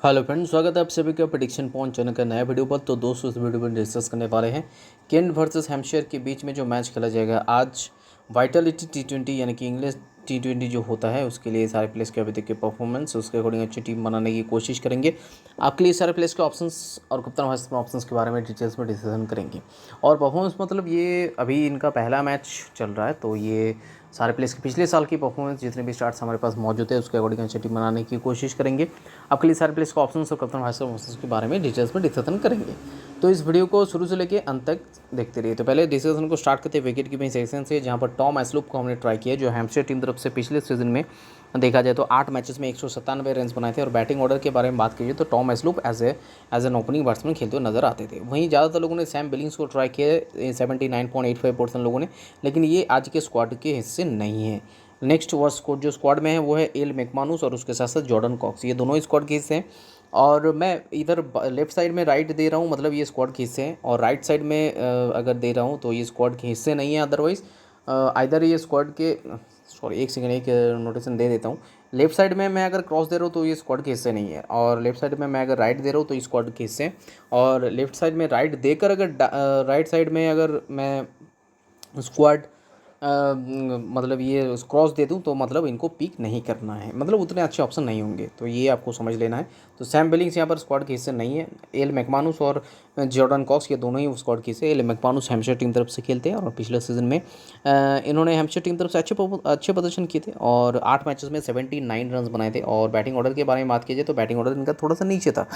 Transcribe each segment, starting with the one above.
Hello friends, स्वागत है आप सभी का प्रेडिक्शन पॉइंट चैनल का नया वीडियो पर। तो दोस्तों, इस वीडियो में डिस्कस करने वाले हैं केंट वर्सेस हैम्पशायर के बीच में जो मैच खेला जाएगा आज। वाइटलिटी टी20 यानी कि इंग्लिश टी20 जो होता है उसके लिए सारे प्लेयर्स के अभी तक के परफॉर्मेंस, उसके अकॉर्डिंग अच्छी टीम बनाने की कोशिश करेंगे। आपके लिए सारे प्लेयर्स के ऑप्शंस और कप्तान वाइस ऑप्शंस के बारे में डिटेल्स में डिस्कशन करेंगे। और परफॉर्मेंस मतलब ये अभी इनका पहला मैच चल रहा है, तो ये सारे प्लेयर्स के पिछले साल की परफॉर्मेंस जितने भी स्टार्ट्स हमारे पास मौजूद है उसके अकॉर्डिंग अच्छी टीम बनाने की कोशिश करेंगे। आपके लिए सारे प्लेयर्स के ऑप्शंस और कप्तान वाइस ऑप्शंस के बारे में डिटेल्स में डिस्कशन करेंगे। तो इस वीडियो को शुरू से लेकर अंत तक देखते रहिए। तो पहले डिस्कशन को स्टार्ट करते हैं विकेट कीपिंग सेक्शन से, जहां पर टॉम एस्लूप को हमने ट्राई किया, जो हैम्पशायर टीम तरफ से पिछले सीजन में देखा जाए तो 8 मैचेस में 197 रन बनाए थे। और बैटिंग ऑर्डर के बारे में बात कीजिए तो टॉम एस्लूप एज एन ओपनिंग बैट्समैन खेलते हुए नजर आते थे। वहीं ज़्यादातर लोगों ने सैम बिलिंग्स को ट्राई किया, 79.85% लोगों ने, लेकिन ये आज के स्क्वाड के हिस्से नहीं है। नेक्स्ट वो जो स्क्वाड में है वो है एल मैकमानुस और उसके साथ साथ जॉर्डन कॉक्स, ये दोनों ही स्क्वाड के हिस्से हैं। और मैं इधर लेफ्ट साइड में राइट दे रहा हूँ, मतलब ये स्क्वाड के हिस्से हैं, और राइट साइड में अगर दे रहा हूँ तो ये स्क्वाड के हिस्से नहीं है। अदरवाइज इधर ये स्क्वाड के, सॉरी एक सेकंड, एक नोटिशन दे देता हूँ। लेफ्ट साइड में मैं अगर क्रॉस दे रहा हूँ तो ये स्क्वाड के हिस्से नहीं है, और लेफ्ट साइड में मैं अगर राइट दे रहा हूँ तो ये स्क्वाड के हिस्से हैं। और लेफ्ट साइड में राइट देकर अगर राइट साइड में अगर मैं स्क्वाड मतलब ये क्रॉस दे दूँ तो मतलब इनको पिक नहीं करना है, मतलब उतने अच्छे ऑप्शन नहीं होंगे, तो ये आपको समझ लेना है। तो सैम बिलिंग्स यहाँ पर स्क्वाड के हिस्से नहीं है। एल मैकमानुस और जॉर्डन कॉक्स ये दोनों ही स्क्वाड के हिस्से। एल मैकमानुस हैम्पशायर टीम तरफ से खेलते हैं और पिछले सीजन में इन्होंने हैम्पशायर टीम तरफ से अच्छे प्रदर्शन किए थे और 8 मैचेस में 79 रन बनाए थे। और बैटिंग ऑर्डर के बारे में बात कीजिए तो बैटिंग ऑर्डर इनका थोड़ा सा नीचे था,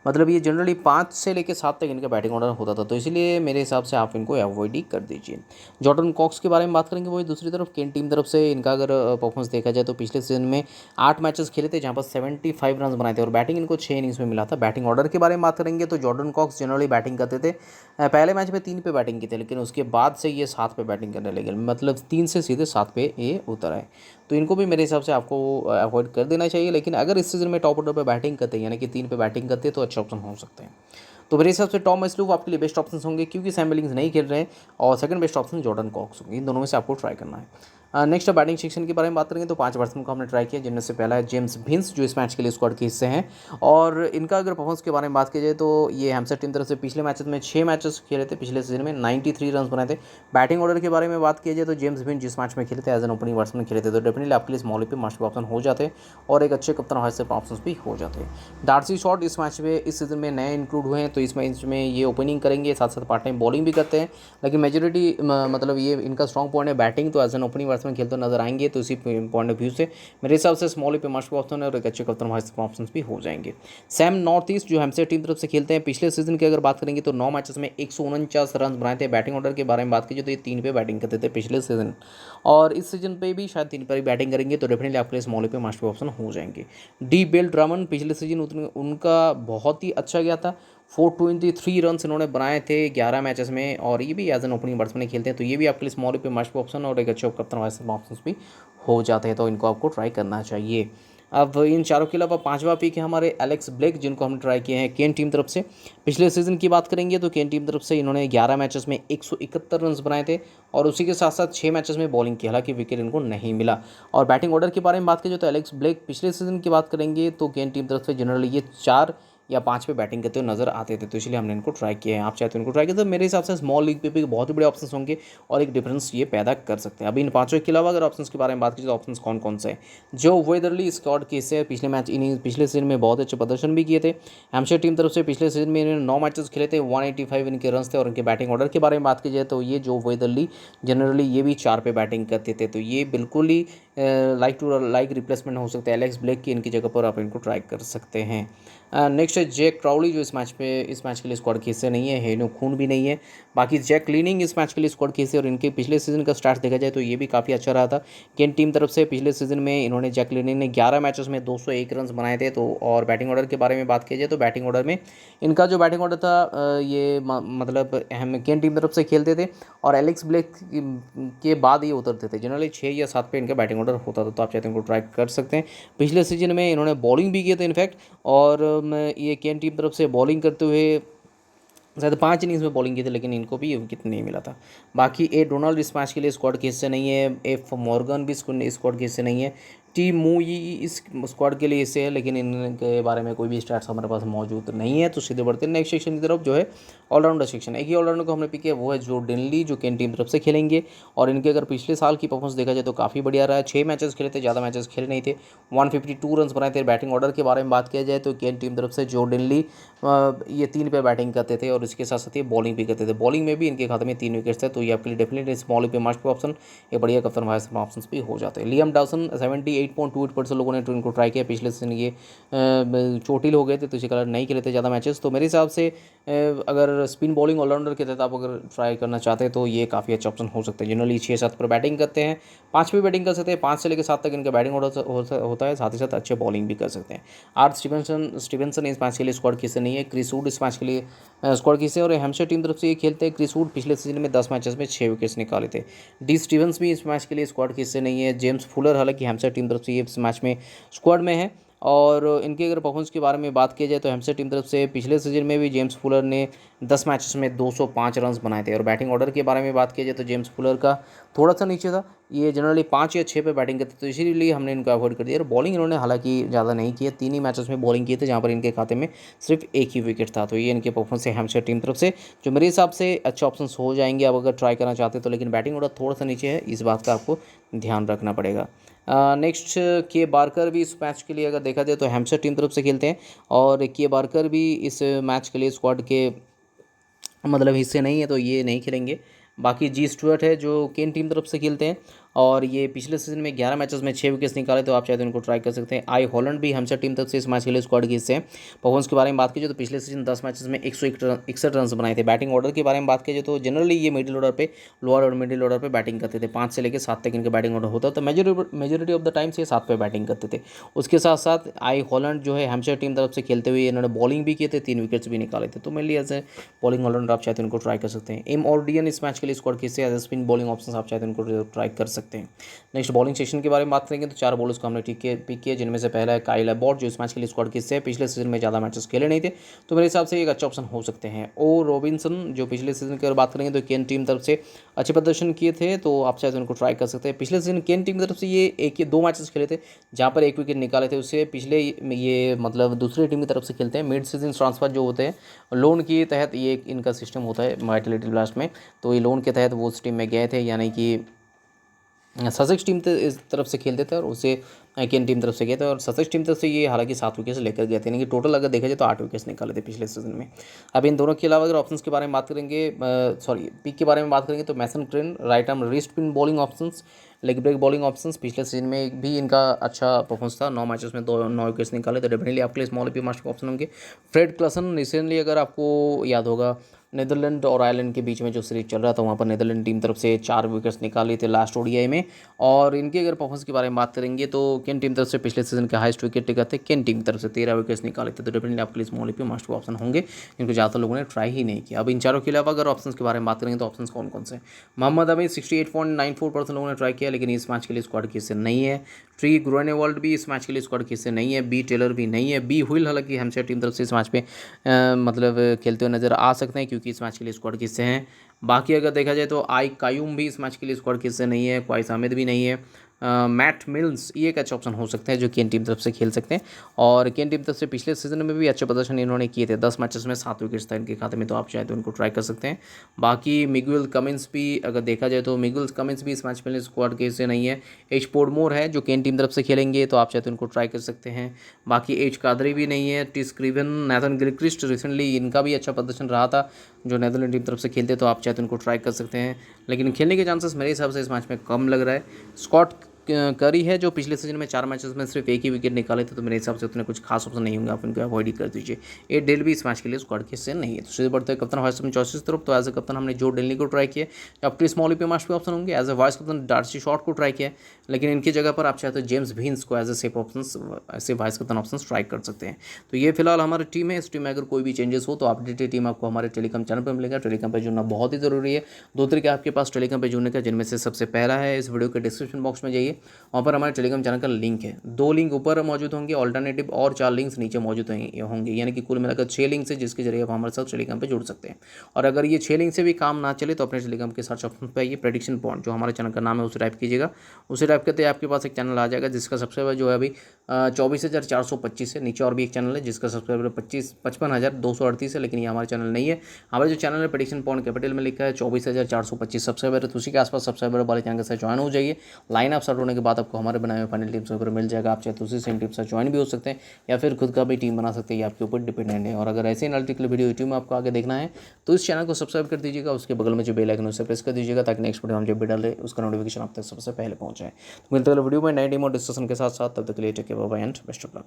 मतलब ये जनरली 5 से लेकर 7 तक इनका बैटिंग ऑर्डर होता था, तो इसलिए मेरे हिसाब से आप इनको अवॉइड ही कर दीजिए। जॉर्डन कॉक्स के बारे में बात करेंगे, वही दूसरी तरफ केंट टीम तरफ से इनका अगर परफॉर्मेंस देखा जाए तो पिछले सीजन में 8 मैचेस खेले थे जहां पर 75 रन बनाए थे और बैटिंग इनको 6 इनिंग्स में मिला था। बैटिंग ऑर्डर के बारे में बात करेंगे तो जॉर्डन कॉक्स जनरली बैटिंग करते थे। पहले मैच में 3 पे बैटिंग की थे, लेकिन उसके बाद से ये 7 पे बैटिंग करने लगे, मतलब 3 से सीधे 7 पे ये उतर आए। तो इनको भी मेरे हिसाब से आपको अवॉइड कर देना चाहिए। लेकिन अगर इस सीजन में टॉप ऑर्डर पे बैटिंग करते हैं, यानी कि 3 पे बैटिंग करते हैं, तो अच्छे ऑप्शन हो सकते हैं। तो मेरे हिसाब से टॉम एस्लूप आपके लिए बेस्ट ऑप्शन होंगे, क्योंकि सैम बिलिंग्स नहीं खेल रहे हैं। और second best option Jordan Cox होंगे, इन दोनों में से आपको ट्राई करना है। नेक्स्ट बैटिंग सेक्शन के बारे में बात करेंगे तो 5 बैट्समैन को हमने ट्राई किया, जिनमें से पहला है जेम्स भिंस, जो इस मैच के लिए स्क्वाड के हिस्से हैं। और इनका अगर परफॉर्मेंस के बारे में बात की जाए तो ये हैम्पशायर टीम तरफ से पिछले मैचेस में 6 मैचेस खेले थे, पिछले सीजन में 93 रन बनाए थे। बैटिंग ऑर्डर के बारे में बात की जाए तो जेम्स भिंस जिस मैच में खेले थे एज एन ओपनिंग बैट्समैन खेले थे, तो डेफिनेटली आपके लिए स्मॉल पे मस्ट ऑप्शन हो जाते और एक अच्छे कप्तान वाइस ऑप्शन भी हो जाते। डार्सी शॉट इस मैच में इस सीजन में नए इंक्लूड हुए हैं, तो इस मैच में ये ओपनिंग करेंगे, साथ साथ पार्ट टाइम बॉलिंग भी करते हैं। लेकिन मेजोरिटी मतलब ये इनका स्ट्रॉन्ग पॉइंट है बैटिंग, तो एज एन ओपनिंग बैट्समैन खेलते नजर आएंगे। तो इसी पॉइंट ऑफ व्यू से मेरे हिसाब से स्मॉल पे मस्ट ऑप्शन है और एक अच्छे कप्तान वाइस ऑप्शन भी हो जाएंगे। सैम नॉर्थ ईस्ट जो हैम्पशायर टीम तरफ से खेलते हैं, पिछले सीजन की अगर बात करेंगे तो 9 मैचेस में 149 रन बनाए थे। बैटिंग ऑर्डर के बारे में बात कीजिए तो ये 3 पे बैटिंग करते थे पिछले सीजन, और इस सीजन पे भी शायद 3 पर ही बैटिंग करेंगे, तो डेफिनेटली आपके लिए स्मॉल पे मस्ट ऑप्शन हो जाएंगे। डी बेल ड्रामन पिछले सीजन उनका बहुत ही अच्छा गया था, 423 रन इन्होंने बनाए थे 11 मैचेस में, और ये भी एज एन ओपनिंग बैट्समैन खेलते हैं, तो ये भी आपके लिए स्मॉल पे मस्ट ऑप्शन और एक अच्छे कप्तान वाइस ऑप्शन भी हो जाते हैं, तो इनको आपको ट्राई करना चाहिए। अब इन चारों के अलावा पांचवा पिक है हमारे एलेक्स ब्लेक, जिनको हमने ट्राई किए हैं केन टीम तरफ से। पिछले सीजन की बात करेंगे तो केन टीम तरफ से इन्होंने 11 मैचेस में 171 रन बनाए थे और उसी के साथ साथ 6 मैचेस में बॉलिंग की, हालांकि विकेट इनको नहीं मिला। और बैटिंग ऑर्डर के बारे में बात करें तो एलेक्स ब्लेक पिछले सीजन की बात करेंगे तो केन टीम तरफ से जनरली ये 4 या 5 पे बैटिंग करते हुए नजर आते थे, तो इसलिए हमने इनको ट्राई किया है। आप चाहे तो इनको ट्राई किया, तो मेरे हिसाब से स्मॉल लीग पे भी बहुत ही बड़े ऑप्शंस होंगे और एक डिफरेंस ये पैदा कर सकते हैं। अभी इन पांचों के अलावा अगर ऑप्शंस के बारे में बात कीजिए तो ऑप्शंस कौन कौन से हैं? जो वेदरली स्क्वाड के हिस्से पिछले सीजन में बहुत अच्छे प्रदर्शन भी किए थे। हैम्पशायर टीम तरफ से पिछले सीजन में इन्होंने 9 मैचेस खेले थे, 185 इनके रन थे। और इनके बैटिंग ऑर्डर के बारे में बात की जाए तो ये जो वेदरली जनरली ये भी 4 पे बैटिंग करते थे, तो ये बिल्कुल ही लाइक रिप्लेसमेंट हो सकते हैं एलेक्स ब्लेक की, इनकी जगह पर आप इनको ट्राई कर सकते हैं। नेक्स्ट है जैक क्राउली, जो इस मैच के लिए स्क्वाड के हिस्से नहीं है, हेनो खून भी नहीं है। बाकी जैक लीनिंग इस मैच के लिए स्क्वाड के हिस्से, और इनके पिछले सीजन का स्टार्ट देखा जाए तो ये भी काफ़ी अच्छा रहा था। केन टीम तरफ से पिछले सीजन में इन्होंने जैक लीनिंग ने 11 मैचेस में 201 रन बनाए थे। तो और बैटिंग ऑर्डर के बारे में बात की जाए तो बैटिंग ऑर्डर में इनका जो बैटिंग ऑर्डर था मतलब हम केन टीम तरफ से खेलते थे और एलेक्स ब्लेक के बाद ये उतरते थे, जनरली 6 या 7 पे इनका बैटिंग ऑर्डर होता था, तो आप चाहते हैं इनको ट्राई कर सकते हैं। पिछले सीजन में इन्होंने बॉलिंग भी किए थे इनफैक्ट, और ये केन टीम तरफ से बॉलिंग करते हुए शायद 5 इनिंग्स में बॉलिंग की थी, लेकिन इनको भी विकेट नहीं मिला था। बाकी ए डोनाल्ड इस मैच के लिए स्क्वाड के हिस्से नहीं है, एफ मॉर्गन भी स्क्वाड के हिस्से नहीं है। टी मुई इस स्क्वाड के लिए इससे है, लेकिन इनके बारे में कोई भी स्टैट्स हमारे पास मौजूद नहीं है। तो सीधे बढ़ते हैं नेक्स्ट सेक्शन की तरफ, जो है ऑलराउंडर सेक्शन। एक ही ऑलराउंडर को हमने पिक किया, वो है जो डेनली, जो केन टीम तरफ से खेलेंगे। और इनके अगर पिछले साल की परफॉर्मेंस देखा जाए तो काफ़ी बढ़िया रहा है। 6 मैचेस खेले थे, ज़्यादा मैचेस खेले नहीं थे, 152 रन बनाए थे। बैटिंग ऑर्डर के बारे में बात किया जाए तो केन टीम तरफ से जो डेनली ये 3 पे बैटिंग करते थे और इसके साथ साथ ये बॉलिंग भी करते थे। बॉलिंग में भी इनके खाते में 3 विकेट्स थे, तो ये आपके लिए डेफिनेटली स्मॉल पे मस्ट पे ऑप्शन, ये बढ़िया कप्तान वाइस ऑप्शन भी हो जाते हैं। लियाम डॉसन 78.28% लोगों ने इनको ट्राई किया। पिछले सीजन ये चोटिल हो गए थे, तो इसी कारण नहीं खेले थे ज़्यादा मैचेस। तो मेरे हिसाब से अगर स्पिन बॉलिंग ऑलराउंडर के तहत आप अगर ट्राई करना चाहते हैं तो ये काफ़ी अच्छा ऑप्शन हो सकता है। जनरली 6-7 पर बैटिंग करते हैं, 5 पे बैटिंग कर सकते हैं, 5 से लेकर 7 तक इनका बैटिंग ऑर्डर होता है, साथ ही साथ अच्छे बॉलिंग भी कर सकते हैं। आर्थ स्टीवेंसन इस मैच के लिए स्क्वाड किसे नहीं है। क्रिस वुड इस मैच के लिए स्क्वाड किसे, और हैम्पशायर टीम तरफ से ये खेलते हैं। क्रिस वुड पिछले सीजन में 10 मैचेस में 6 विकेट्स निकाले थे। डी स्टीवंस भी इस मैच के लिए स्क्वाड किसे नहीं है। जेम्स फुलर हालांकि हैम्पशायर टीम तरफ से ये इस मैच में स्क्वाड में है। और इनके अगर परफॉर्मेंस के बारे में बात की जाए तो हैम्पशायर टीम तरफ से पिछले सीजन में भी जेम्स फुलर ने 10 मैचेस में 205 रन बनाए थे। और बैटिंग ऑर्डर के बारे में बात की जाए तो जेम्स फुलर का थोड़ा सा नीचे था, ये जनरली 5 या 6 पे बैटिंग करते, तो इसीलिए हमने इनको अवॉइड कर दिया। और बॉलिंग इन्होंने हालांकि ज़्यादा नहीं किया, 3 ही मैचेस में बॉलिंग किए थे, जहाँ पर इनके खाते में सिर्फ 1 ही विकेट था। तो ये इनके परफॉर्मेंस है हैम्पशायर टीम तरफ से, जो मेरे हिसाब से अच्छे ऑप्शन हो जाएंगे आप अगर ट्राई करना चाहते हैं तो। लेकिन बैटिंग ऑर्डर थोड़ा सा नीचे है, इस बात का आपको ध्यान रखना पड़ेगा। नेक्स्ट के बारकर भी इस मैच के लिए अगर देखा जाए तो हैम्पशायर टीम तरफ से खेलते हैं, और के बारकर भी इस मैच के लिए स्क्वाड के मतलब हिस्से नहीं है, तो ये नहीं खेलेंगे। बाकी जी स्टुअर्ट है जो केन टीम तरफ से खेलते हैं, और ये पिछले सीजन में 11 मैचेस में 6 विकेट्स निकाले, तो आप चाहे तो इनको ट्राई कर सकते हैं। आई हॉलैंड भी हैम्पशायर टीम तरफ से इस मैच के लिए स्क्वाड के हिस्से हैं। परफॉर्मेंस के बारे में बात कीजिए तो पिछले सीजन 10 मैचेस में 161 रन बनाए थे। बैटिंग ऑर्डर के बारे में बात कीजिए तो जनरली ये मिडिल ऑर्डर पे, लोअर और मिडिल ऑर्डर पे बैटिंग करते थे। 5 से लेकर 7 तक इनका बैटिंग ऑर्डर होता था, मेजोरिटी ऑफ द टाइम से 7 पे बैटिंग करते थे। उसके साथ साथ आई हॉलैंड जो है हैम्पशायर टीम तरफ से खेलते हुए इन्होंने बॉलिंग भी किए थे, 3 विकेट्स भी निकाले थे। तो mainly as a bowling allrounder आप चाहे तो इनको ट्राई कर सकते हैं। एम ऑर्डियन इस मैच के लिए स्क्वाड के हिस्से as a spin bowling option आप चाहे तो इनको ट्राई कर सकते हैं। नेक्स्ट बॉलिंग सेक्शन के बारे में बात करेंगे तो 4 बॉलर्स को हमने पिक किया, जिनमें से पहला है काइल अबॉट, जो इस मैच के लिए स्क्वाड के हिस्से है। पिछले सीजन में ज़्यादा मैचेस खेले नहीं थे, तो मेरे हिसाब से एक अच्छा ऑप्शन हो सकते हैं। ओ रॉबिन्सन जो पिछले सीजन की अगर बात करेंगे तो केन टीम तरफ से अच्छे प्रदर्शन किए थे, तो आप चाहे तो उनको ट्राई कर सकते हैं। पिछले सीजन केन टीम की तरफ से ये 1 या 2 मैचेस खेले थे, जहाँ पर 1 विकेट निकाले थे। उससे पिछले ये मतलब दूसरी टीम की तरफ से खेलते हैं। मिड सीजन ट्रांसफर जो होते हैं लोन के तहत, ये इनका सिस्टम होता है वाइटलिटी ब्लास्ट में, तो ये लोन के तहत वो उस टीम में गए थे, यानी कि ससेक्स टीम इस तरफ से खेलते थे और उसे केन टीम तरफ से गए थे। और ससेक्स टीम तरफ से ये हालांकि 7 विकेट्स लेकर गए थे, यानी कि टोटल अगर देखा जाए तो 8 विकेट्स निकाले थे पिछले सीजन में। अब इन दोनों के अलावा अगर ऑप्शंस के बारे में बात करेंगे, पिक के बारे में बात करेंगे तो Mason Crane right arm wrist spin bowling options, leg break bowling options. पिछले सीजन में भी इनका अच्छा परफॉर्मेंस था, 9 मैचेस में 9 विकेट्स निकाले, तो डेफिनेटली आपके लिए स्मॉल पे मस्ट ऑप्शन होंगे। फ्रेड क्लसन रिसेंटली अगर आपको याद होगा नीदरलैंड और आयरलैंड के बीच में जो सीरीज चल रहा था, वहाँ पर नीदरलैंड टीम तरफ से 4 विकेट्स निकाले थे लास्ट ओडीआई में। और इनके अगर परफॉर्मेंस के बारे में बात करेंगे तो केन टीम तरफ से पिछले सीजन के हाईएस्ट विकेट टेकर थे, केन टीम तरफ से 13 विकेट्स निकाले थे, तो डेफिनेटली आपके लिए स्मॉल पे मस्ट ऑप्शन होंगे, इनको ज़्यादातर लोगों ने ट्राई ही नहीं किया। अब इन चारों के अलावा अगर ऑप्शन के बारे में बात करेंगे तो ऑप्शन कौन कौन से? मोहम्मद अमीर 68.94% लोगों ने ट्राई किया, लेकिन इस मैच के लिए स्क्वाड की हिस्से नहीं है। ट्री ग्रोनेवॉल्ड भी इस मैच के लिए स्क्वाड की हिस्से नहीं है। बी टेलर भी नहीं है। बी हुइल हालांकि हैम्पशायर टीम तरफ से इस मैच पे मतलब खेलते हुए नजर आ सकते हैं, क्योंकि इस मैच के लिए स्क्वाड के हिस्से हैं। बाकी अगर देखा जाए तो आई कायूम भी इस मैच के लिए स्क्वाड के हिस्से नहीं है। क्वाइस हामिद भी नहीं है। मैट मिल्स ये एक अच्छा ऑप्शन हो सकते हैं जो केन टीम तरफ से खेल सकते हैं। और केन टीम तरफ से पिछले सीजन में भी अच्छे प्रदर्शन इन्होंने किए थे, 10 मैचेस में 7 विकेट्स था इनके खाते में, तो आप चाहे तो इनको ट्राई कर सकते हैं। बाकी मिगुएल कमिंस भी अगर देखा जाए तो मिगुएल कमिंस भी इस मैच में स्क्वाड के हिस्से नहीं है। एच पोडमोर है जो केन टीम तरफ से खेलेंगे, तो आप चाहे तो इनको ट्राई कर सकते हैं। बाकी एच कादरी भी नहीं है। टी स्क्रीवन नैथन गिलक्रिस्ट रिसेंटली इनका भी अच्छा प्रदर्शन रहा था जो नेदरलैंड टीम तरफ से खेलते, तो आप चाहे तो इनको ट्राई कर सकते हैं। लेकिन खेलने के चांसेस मेरे हिसाब से इस मैच में कम लग रहा है। स्कॉट करी है जो पिछले सीजन में 4 मैचेस में सिर्फ 1 ही विकेट निकाले थे, तो मेरे हिसाब से उतने कुछ खास ऑप्शन नहीं होंगे, आप इनको अवॉइड ही कर दीजिए। ए डेल भी इस मैच के लिए स्क्वाड के हिस्से नहीं है। तो सीधे बढ़ते हैं कप्तान वाइस कैप्टन चॉइसेस तरफ। तो एज ए कप्तान हमने जो डेली को ट्राई किया, आपके स्मॉल पे मास्ट पे ऑप्शन होंगे। As a vice captain Darcy Short को ट्राई किया, लेकिन इनकी जगह पर आप चाहे तो जेम्स भीन्स को एज ए सेफ ऑप्शन, ऐसे वाइस कैप्टन ऑप्शन ट्राई कर सकते हैं। तो ये फिलहाल हमारी टीम है। इस टीम में अगर कोई भी चेंजेस हो तो अपडेटेड टीम आपको हमारे टेलीग्राम चैनल पर मिलेगा। टेलीग्राम पर जुड़ना बहुत ही जरूरी है। 2 तरीके आपके पास टेलीग्राम पर जुड़ने का, जिनमें से सबसे पहला है इस वीडियो के डिस्क्रिप्शन बॉक्स में जाइए, वहाँ पर हमारे टेलीग्राम चैनल का लिंक है। 2 लिंक ऊपर मौजूद होंगे ऑल्टरनेटिव, और 4 लिंक्स नीचे मौजूद होंगे, यानी कि कुल मिलाकर 6 लिंक्स है जिसके जरिए आप हमारे साथ टेलीग्राम पे जुड़ सकते हैं। और अगर ये 6 लिंक से भी काम ना चले तो अपने टेलीग्राम के सर्च ऑप्शन पर आइए, प्रेडिक्शन पॉइंट जो हमारे चैनल का नाम है उसे टाइप कीजिएगा। उसे टाइप करते ही आपके पास एक चैनल आ जाएगा जिसका सब्सक्राइबर जो है अभी 24,425 है। नीचे और भी एक चैनल है जिसका सब्सक्राइबर 55,238 है, लेकिन ये हमारा चैनल नहीं है। हमारा जो चैनल है प्रेडिक्शन पॉइंट कैपिटल में लिखा है 24,425 सब्सक्राइबर है, तो उसी के आसपास सब्सक्राइबर वाले चैनल से ज्वाइन हो जाइए। लाइन अप स्टार्ट होने के बाद आपको हमारे बनाए हुए फाइनल टिप्स वगैरह मिल जाएगा। आप चाहे तो उसी सेम टिप से ज्वाइन भी हो सकते हैं या फिर खुद का भी टीम बना सकते हैं, ये आपके ऊपर डिपेंडेंट है। और अगर ऐसे एनालिटिकल वीडियो यूट्यूब में आपको आगे देखना है तो इस चैनल को सब्सक्राइब कर दीजिएगा, उसके बगल में जो बेल आइकन उसे प्रेस कर दीजिएगा ताकि नेक्स्ट वीडियो हम जब भी डालें उसका नोटिफिकेशन आप तक सबसे पहले पहुंच जाए। तो मिलते हैं वीडियो में नए टीम और डिस्कशन के साथ, तब तक के लिए take care, bye bye and best of luck.